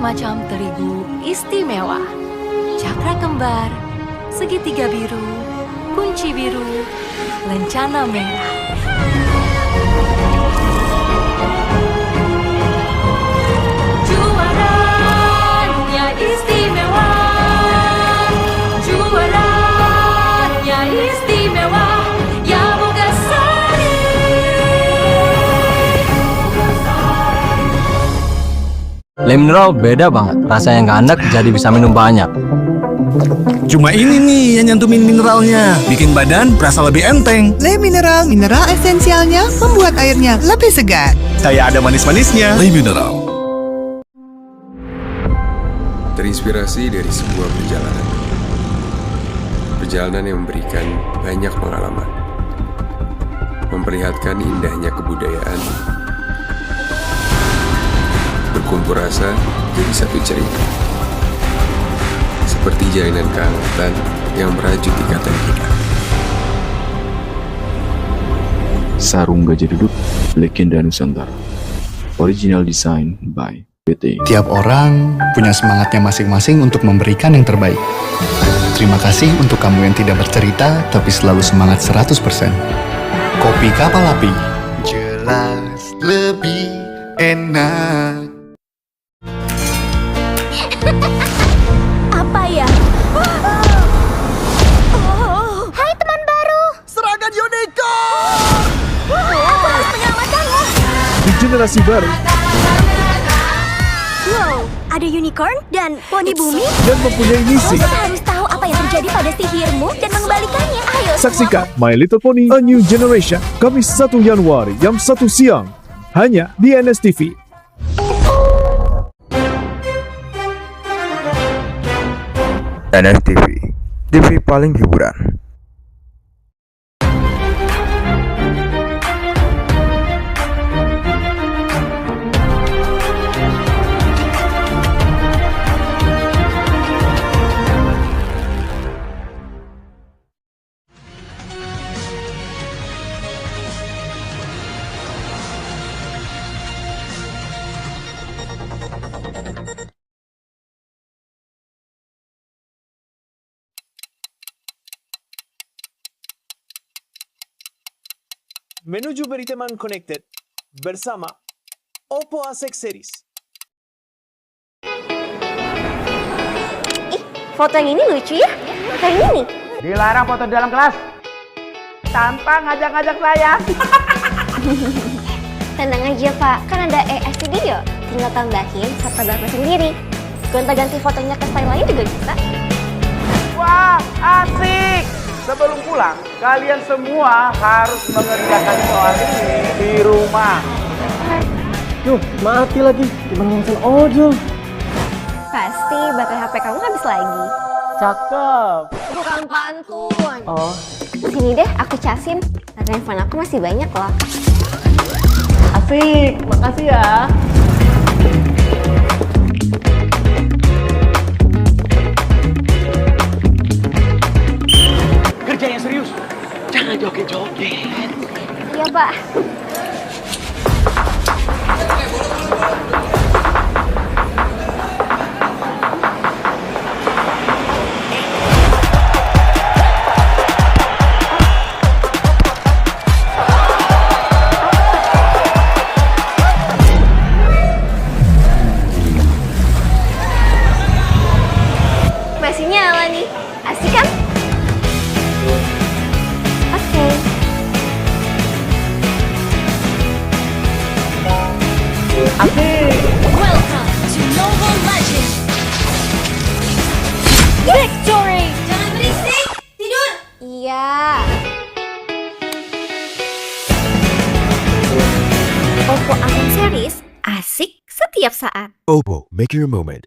macam terigu istimewa. Cakra kembar, segitiga biru, kunci biru, lencana merah. Juaranya istimewa, juaranya istimewa, ya Bogasari. Le mineral beda banget, rasanya nggak enak jadi bisa minum banyak. Cuma ini nih yang nyantumin mineralnya, bikin badan berasa lebih enteng. Le Mineral, mineral esensialnya membuat airnya lebih segar. Kayak ada manis-manisnya. Le Mineral. Terinspirasi dari sebuah perjalanan. Perjalanan yang memberikan banyak pengalaman. Memperlihatkan indahnya kebudayaan. Berkumpul rasa jadi satu cerita. Seperti jalinan kehangatan yang merajut ikatan kita. Sarung Gajah Duduk, Legenda Nusantara. Original design by PT. Tiap orang punya semangatnya masing-masing untuk memberikan yang terbaik. Terima kasih untuk kamu yang tidak bercerita, tapi selalu semangat 100%. Kopi Kapal Api. Jelas lebih enak. Apa ya? Hai teman baru. Serangan Unicorn! Aku harus menyelamatkannya. Di generasi baru Wow, ada unicorn dan poni bumi. dan mempunyai misi. Kita harus tahu apa yang terjadi pada sihirmu dan mengembalikannya. Ayo Saksikan My Little Pony A New Generation Kamis 1 Januari jam 1 siang hanya di NSTV. NSTV, TV paling hiburan. Menuju Beriteman Connected bersama Oppo A6 Series. Ih, foto yang ini lucu ya. Foto yang ini. Dilarang foto di dalam kelas tanpa ngajak-ngajak saya. Tenang aja Pak, kan ada AI Studio. Tinggal tambahin fotografer sendiri. Gonta-ganti fotonya ke style lain juga bisa. Wah, asik. Sebelum pulang, kalian semua harus mengerjakan soal ini di rumah. Yuh, mati lagi, dibanding ojol. Pasti baterai HP kamu habis lagi. Cakep. Bukan pantun. Oh, Sini deh, aku casin. Baterai handphone aku masih banyak loh. asik. Makasih ya. Kerja yang serius, jangan joget-joget. Iya Pak. Masih nyala nih. Asik kan? Oke. Welcome to Mobile Legends. Victory! Jangan berisik! Tidur! Iya. Oppo A6 Series asik setiap saat. Oppo, make your moment.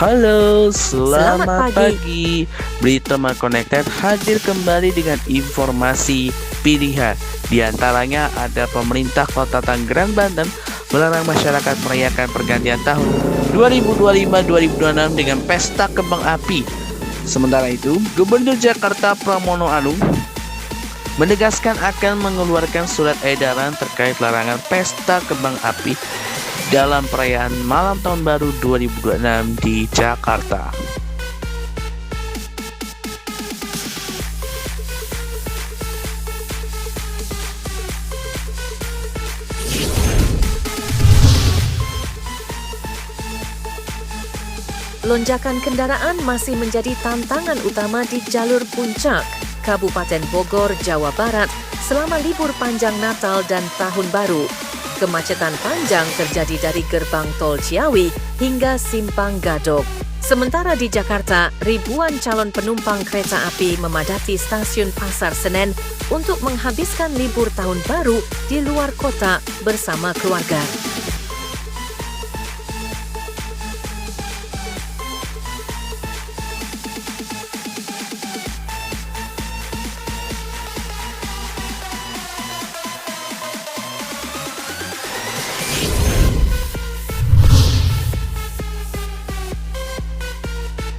Halo, selamat Selamat pagi. Berita Connected hadir kembali dengan informasi pilihan. Di antaranya ada pemerintah Kota Tangerang, Banten melarang masyarakat merayakan pergantian tahun 2025-2026 dengan pesta kembang api. Sementara itu, Gubernur Jakarta Pramono Anung menegaskan akan mengeluarkan surat edaran terkait larangan pesta kembang api dalam perayaan Malam Tahun Baru 2026 di Jakarta. Lonjakan kendaraan masih menjadi tantangan utama di jalur puncak Kabupaten Bogor, Jawa Barat selama libur panjang Natal dan Tahun Baru. Kemacetan panjang terjadi dari gerbang tol Ciawi hingga Simpang Gadok. Sementara di Jakarta, ribuan calon penumpang kereta api memadati stasiun Pasar Senen untuk menghabiskan libur Tahun Baru di luar kota bersama keluarga.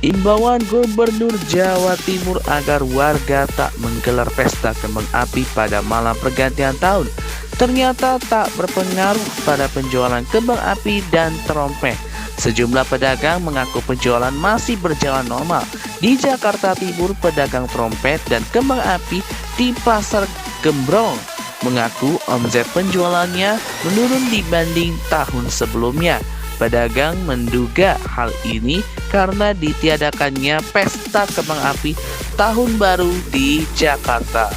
Imbauan Gubernur Jawa Timur agar warga tak menggelar pesta kembang api pada malam pergantian tahun ternyata tak berpengaruh pada penjualan kembang api dan trompet. Sejumlah pedagang mengaku penjualan masih berjalan normal. Di Jakarta Timur, pedagang trompet dan kembang api di Pasar Gembrong mengaku omset penjualannya menurun dibanding tahun sebelumnya. Pedagang menduga hal ini karena ditiadakannya pesta kembang api Tahun Baru di Jakarta.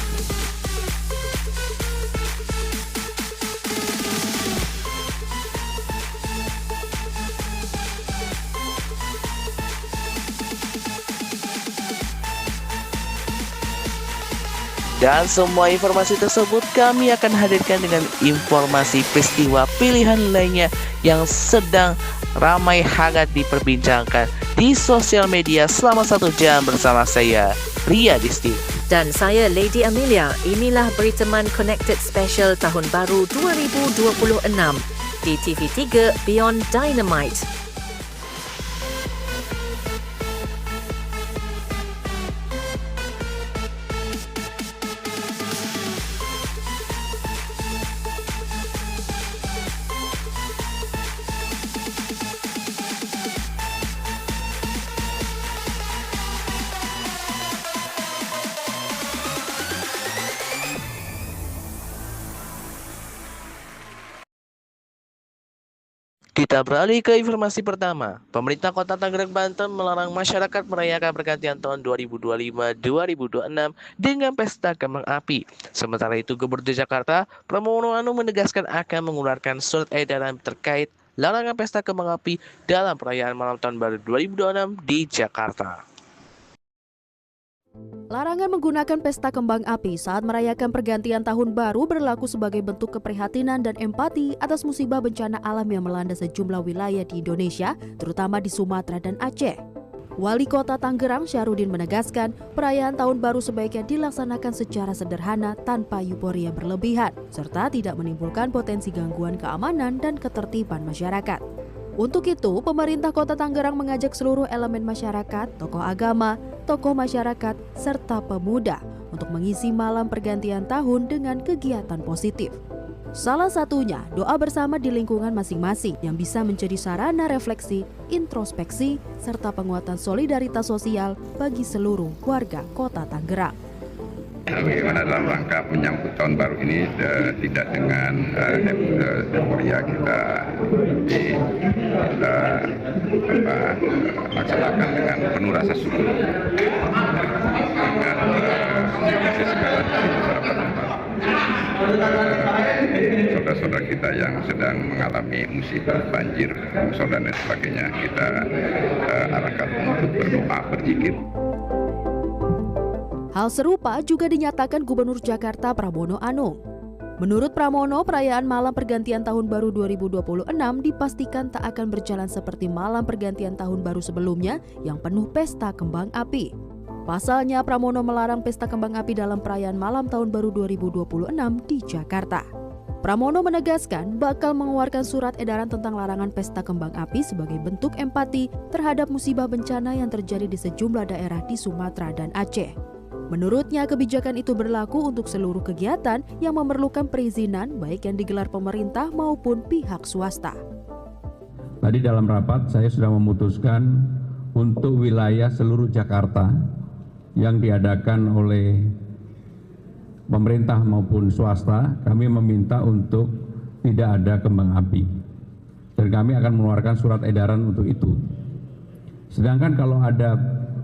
Dan semua informasi tersebut kami akan hadirkan dengan informasi peristiwa pilihan lainnya yang sedang ramai hangat diperbincangkan di sosial media selama 1 jam bersama saya, Ria Disti. Dan saya, Lady Amelia. Inilah Beritaman Connected Special Tahun Baru 2026 di TV3 Beyond Dynamite. Kita beralih ke informasi pertama. Pemerintah Kota Tangerang, Banten melarang masyarakat merayakan pergantian tahun 2025-2026 dengan pesta kembang api. Sementara itu, Gubernur Jakarta Pramono Anung menegaskan akan mengeluarkan surat edaran terkait larangan pesta kembang api dalam perayaan Malam Tahun Baru 2026 di Jakarta. Larangan menggunakan pesta kembang api saat merayakan pergantian tahun baru berlaku sebagai bentuk keprihatinan dan empati atas musibah bencana alam yang melanda sejumlah wilayah di Indonesia, terutama di Sumatera dan Aceh. Wali Kota Tangerang Syarudin menegaskan, perayaan tahun baru sebaiknya dilaksanakan secara sederhana tanpa euforia berlebihan, serta tidak menimbulkan potensi gangguan keamanan dan ketertiban masyarakat. Untuk itu, pemerintah Kota Tangerang mengajak seluruh elemen masyarakat, tokoh agama, tokoh masyarakat, serta pemuda untuk mengisi malam pergantian tahun dengan kegiatan positif. Salah satunya, doa bersama di lingkungan masing-masing yang bisa menjadi sarana refleksi, introspeksi, serta penguatan solidaritas sosial bagi seluruh warga Kota Tangerang. Bagaimana dalam rangka menyambut tahun baru ini tidak dengan euforia kita laksanakan dengan penuh rasa syukur dengan kasih segala dari beberapa tempat saudara-saudara kita yang sedang mengalami musibah banjir, longsor dan lain sebagainya, kita arahkan untuk berdoa, berzikir. Hal serupa juga dinyatakan Gubernur Jakarta Pramono Anung. Menurut Pramono, perayaan malam pergantian tahun baru 2026 dipastikan tak akan berjalan seperti malam pergantian tahun baru sebelumnya yang penuh pesta kembang api. Pasalnya, Pramono melarang pesta kembang api dalam perayaan malam tahun baru 2026 di Jakarta. Pramono menegaskan bakal mengeluarkan surat edaran tentang larangan pesta kembang api sebagai bentuk empati terhadap musibah bencana yang terjadi di sejumlah daerah di Sumatera dan Aceh. Menurutnya, kebijakan itu berlaku untuk seluruh kegiatan yang memerlukan perizinan baik yang digelar pemerintah maupun pihak swasta. Tadi dalam rapat saya sudah memutuskan untuk wilayah seluruh Jakarta yang diadakan oleh pemerintah maupun swasta, kami meminta untuk tidak ada kembang api. Dan kami akan mengeluarkan surat edaran untuk itu. Sedangkan kalau ada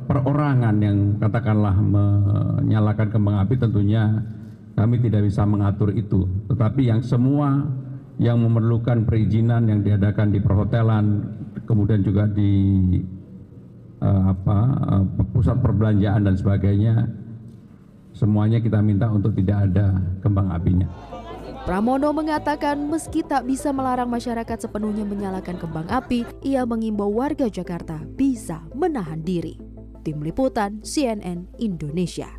perorangan yang katakanlah menyalakan kembang api, tentunya kami tidak bisa mengatur itu. Tetapi yang semua yang memerlukan perizinan yang diadakan di perhotelan, kemudian juga di pusat perbelanjaan dan sebagainya, semuanya kita minta untuk tidak ada kembang apinya. Pramono mengatakan meski tak bisa melarang masyarakat sepenuhnya menyalakan kembang api, ia mengimbau warga Jakarta bisa menahan diri. Tim Liputan CNN Indonesia.